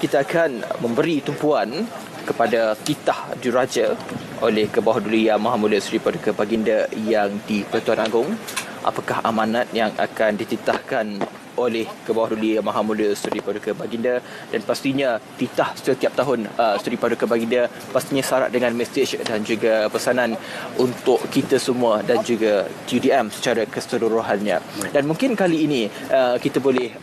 kita akan memberi tumpuan kepada titah diraja oleh Ke-Bawah Duli Yang Maha Mulia Seri Paduka Baginda yang di Pertuan Agong. Apakah amanat yang akan dititahkan oleh Ke-Bawah Duli Yang Maha Mulia Seri Paduka Baginda, dan pastinya titah setiap tahun Seri Paduka Baginda pastinya syarat dengan mesej dan juga pesanan untuk kita semua dan juga TUDM secara keseluruhannya. Dan mungkin kali ini kita boleh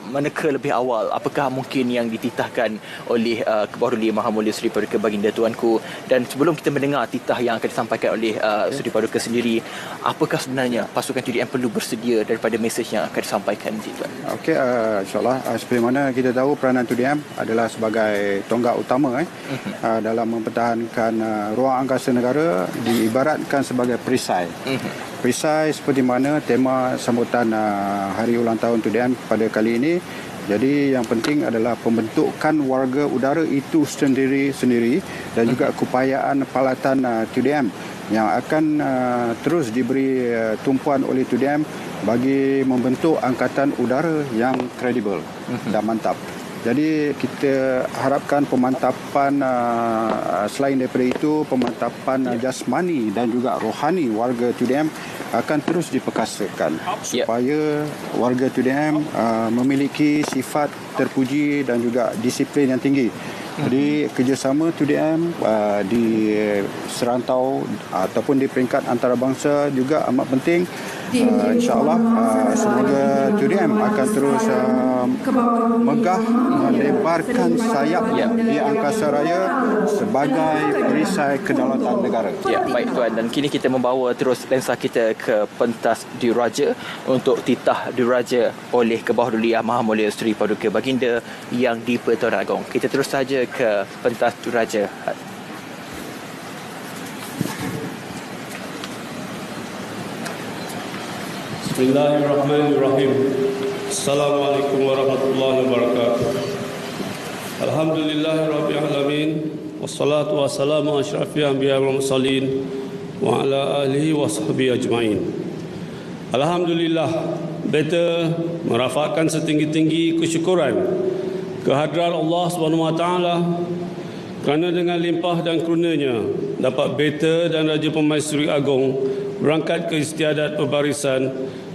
meneka lebih awal apakah mungkin yang dititahkan oleh Ke-Bawah Duli Yang Maha Mulia Seri Paduka Baginda tuanku. Dan sebelum kita mendengar titah yang akan disampaikan oleh Seri Paduka sendiri, apakah sebenarnya pasukan TUDM perlu bersedia daripada mesej yang akan disampaikan di tuan? Okey, insyaAllah seperti mana kita tahu peranan TUDM adalah sebagai tonggak utama dalam mempertahankan ruang angkasa negara, diibaratkan sebagai perisai. Perisai seperti mana tema sambutan hari ulang tahun TUDM pada kali ini. Jadi yang penting adalah pembentukan warga udara itu sendiri-sendiri dan juga keupayaan palatan TUDM yang akan terus diberi tumpuan oleh TUDM bagi membentuk angkatan udara yang kredibel dan mantap. Jadi kita harapkan pemantapan selain daripada itu, pemantapan jasmani dan juga rohani warga TUDM akan terus diperkasakan supaya warga TUDM memiliki sifat terpuji dan juga disiplin yang tinggi. Jadi kerjasama TUDM di serantau ataupun di peringkat antarabangsa juga amat penting. InsyaAllah semoga TUDM akan terus megah melebarkan sayap di angkasa raya sebagai perisai kedaulatan negara. Ya, baik tuan, dan kini kita membawa terus lensa kita ke pentas diraja untuk titah diraja oleh Ke-Bawah Duli Yang Maha Mulia Seri Paduka Baginda yang di Pertuan Agong. Kita terus saja ke pentas diraja. Bismillahirrahmanirrahim. Assalamualaikum warahmatullahi wabarakatuh. Alhamdulillahirabbil alamin. Wassalatu wassalamu asyrafil anbiya'i wal mursalin wa ala alihi washabihi ajmain. Alhamdulillah, beta merafakkan setinggi-tinggi kesyukuran kehadrat Allah Subhanahu wa taala kerana dengan limpah dan kurnianya dapat beta dan Raja Pemaisuri Agong berangkat ke istiadat pembarisan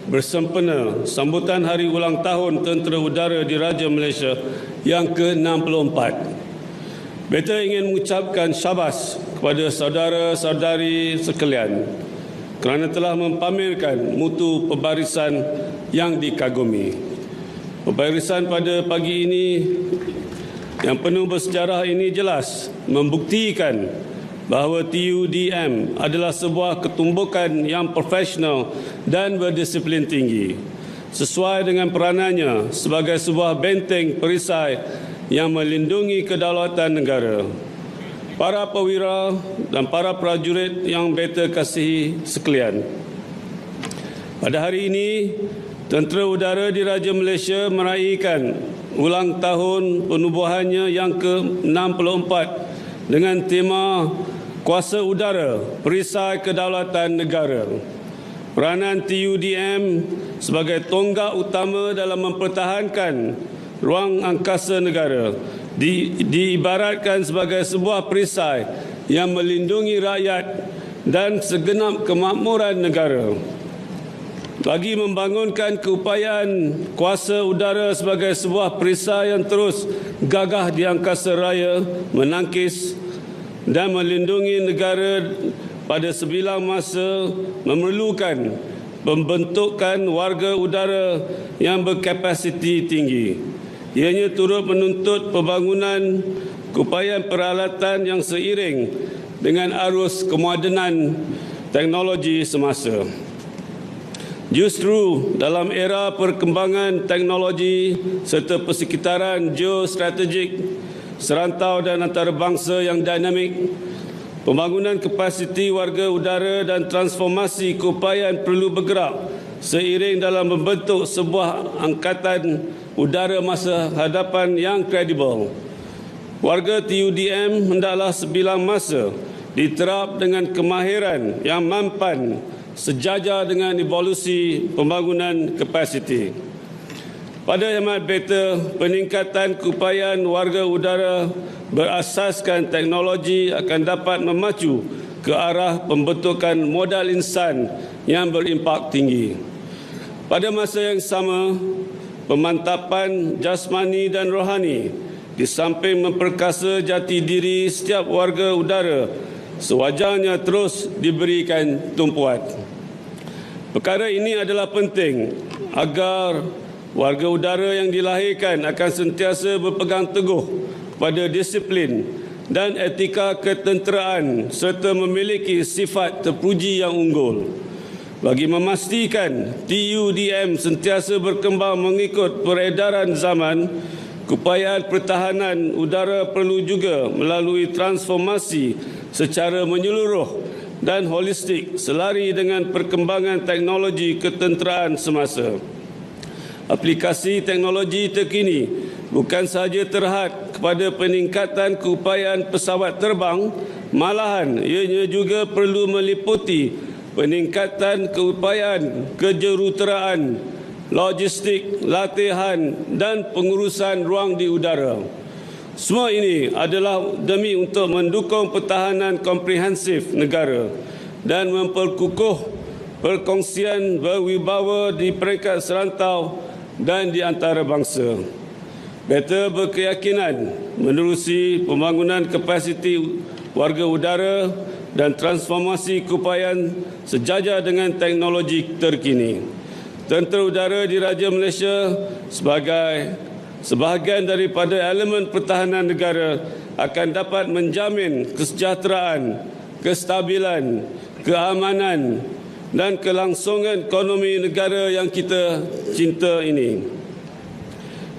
bersempena sambutan hari ulang tahun Tentera Udara Diraja Malaysia yang ke-64. Beta ingin mengucapkan syabas kepada saudara-saudari sekalian kerana telah mempamerkan mutu pembarisan yang dikagumi. Pembarisan pada pagi ini yang penuh bersejarah ini jelas membuktikan bahawa TUDM adalah sebuah ketumbukan yang profesional dan berdisiplin tinggi, sesuai dengan peranannya sebagai sebuah benteng perisai yang melindungi kedaulatan negara. Para perwira dan para prajurit yang beta kasihi sekalian, pada hari ini Tentera Udara Diraja Malaysia meraihkan ulang tahun penubuhannya yang ke-64 dengan tema Kuasa Udara, Perisai Kedaulatan Negara. Peranan TUDM sebagai tonggak utama dalam mempertahankan ruang angkasa negara diibaratkan sebagai sebuah perisai yang melindungi rakyat dan segenap kemakmuran negara. Bagi membangunkan keupayaan kuasa udara sebagai sebuah perisai yang terus gagah di angkasa raya, menangkis dan melindungi negara pada sebilang masa memerlukan pembentukan warga udara yang berkapasiti tinggi. Ianya turut menuntut pembangunan keupayaan peralatan yang seiring dengan arus kemodenan teknologi semasa. Justru dalam era perkembangan teknologi serta persekitaran geostrategik, serantau dan antarabangsa yang dinamik, pembangunan kapasiti warga udara dan transformasi keupayaan perlu bergerak seiring dalam membentuk sebuah angkatan udara masa hadapan yang kredibel. Warga TUDM hendaklah sebilang masa diterap dengan kemahiran yang mampan sejajar dengan evolusi pembangunan kapasiti. Pada hemat beta, peningkatan keupayaan warga udara berasaskan teknologi akan dapat memacu ke arah pembentukan modal insan yang berimpak tinggi. Pada masa yang sama, pemantapan jasmani dan rohani di samping memperkasa jati diri setiap warga udara sewajarnya terus diberikan tumpuan. Perkara ini adalah penting agar warga udara yang dilahirkan akan sentiasa berpegang teguh pada disiplin dan etika ketenteraan serta memiliki sifat terpuji yang unggul. Bagi memastikan TUDM sentiasa berkembang mengikut peredaran zaman, keupayaan pertahanan udara perlu juga melalui transformasi secara menyeluruh dan holistik selari dengan perkembangan teknologi ketenteraan semasa. Aplikasi teknologi terkini bukan sahaja terhad kepada peningkatan keupayaan pesawat terbang, malahan ianya juga perlu meliputi peningkatan keupayaan kejuruteraan, logistik, latihan dan pengurusan ruang di udara. Semua ini adalah demi untuk mendukung pertahanan komprehensif negara dan memperkukuh perkongsian berwibawa di peringkat serantau dan di antara bangsa. Beta berkeyakinan menerusi pembangunan kapasiti warga udara dan transformasi keupayaan sejajar dengan teknologi terkini. Tentera Udara Diraja Malaysia sebagai sebahagian daripada elemen pertahanan negara akan dapat menjamin kesejahteraan, kestabilan, keamanan dan kelangsungan ekonomi negara yang kita cinta ini.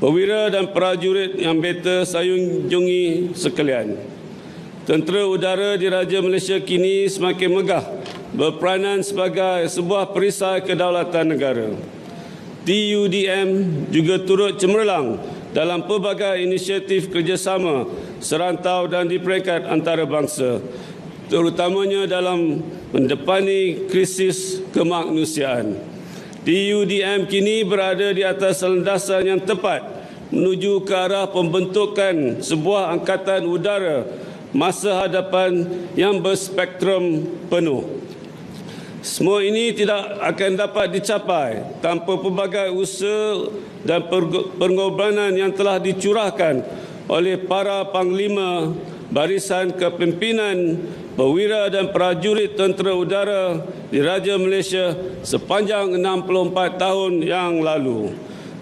Perwira dan prajurit yang beta sayunjungi sekalian, Tentera Udara Diraja Malaysia kini semakin megah berperanan sebagai sebuah perisai kedaulatan negara. TUDM juga turut cemerlang dalam pelbagai inisiatif kerjasama serantau dan di peringkat antarabangsa, terutamanya dalam mendepani krisis kemanusiaan. TUDM kini berada di atas landasan yang tepat menuju ke arah pembentukan sebuah angkatan udara masa hadapan yang berspektrum penuh. Semua ini tidak akan dapat dicapai tanpa pelbagai usaha dan pengorbanan yang telah dicurahkan oleh para panglima, barisan kepimpinan, perwira dan prajurit Tentera Udara Diraja Malaysia sepanjang 64 tahun yang lalu.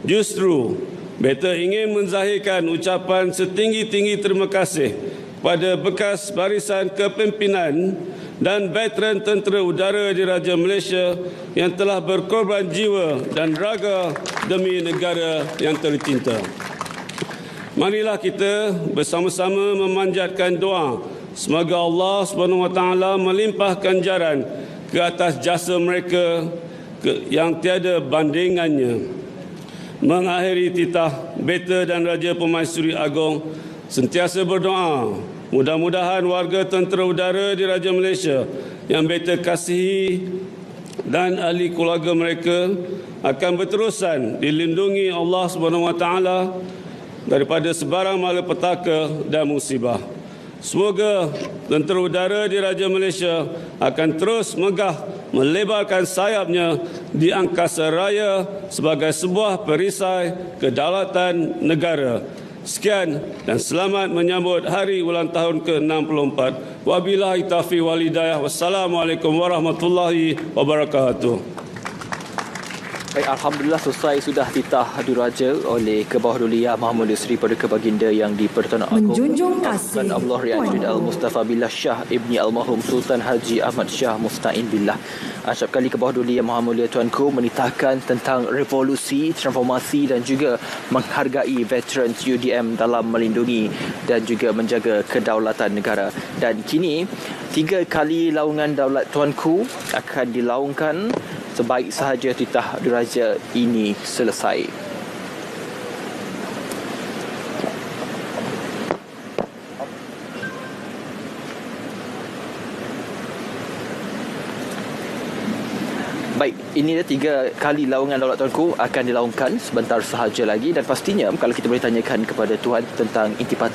Justru, beta ingin menzahirkan ucapan setinggi-tinggi terima kasih kepada bekas barisan kepimpinan dan veteran Tentera Udara Diraja Malaysia yang telah berkorban jiwa dan raga demi negara yang tercinta. Marilah kita bersama-sama memanjatkan doa semoga Allah SWT melimpahkan ganjaran ke atas jasa mereka yang tiada bandingannya. Mengakhiri titah, beta dan Raja Permaisuri Agong sentiasa berdoa mudah-mudahan warga Tentera Udara Diraja Malaysia yang beta kasihi dan ahli keluarga mereka akan berterusan dilindungi Allah SWT daripada sebarang malapetaka dan musibah. Semoga Tentera Udara Diraja Malaysia akan terus megah melebarkan sayapnya di angkasa raya sebagai sebuah perisai kedaulatan negara. Sekian dan selamat menyambut hari ulang tahun ke-64. Wabillahi taufiq wal hidayah. Wassalamualaikum warahmatullahi wabarakatuh. Baik, Alhamdulillah selesai sudah titah diraja oleh Kebawah Duli Yang Maha Seri Paduka Baginda yang di-Pertuan Agong menjunjung kasih Tuan Abdullah Rian Al-Mustafa Billah Shah Ibni Almarhum Sultan Haji Ahmad Shah Musta'in Billah. Acap kali Kebawah Duli Yang Maha Mulia Tuanku menitahkan tentang revolusi, transformasi dan juga menghargai veteran TUDM dalam melindungi dan juga menjaga kedaulatan negara. Dan kini 3 kali laungan daulat Tuanku akan dilaungkan sebaik sahaja titah diraja ini selesai. Baik, Ini dah 3 kali laungan Daulat Tuanku akan dilaungkan sebentar sahaja lagi, dan pastinya kalau kita boleh tanyakan kepada Tuan tentang intipati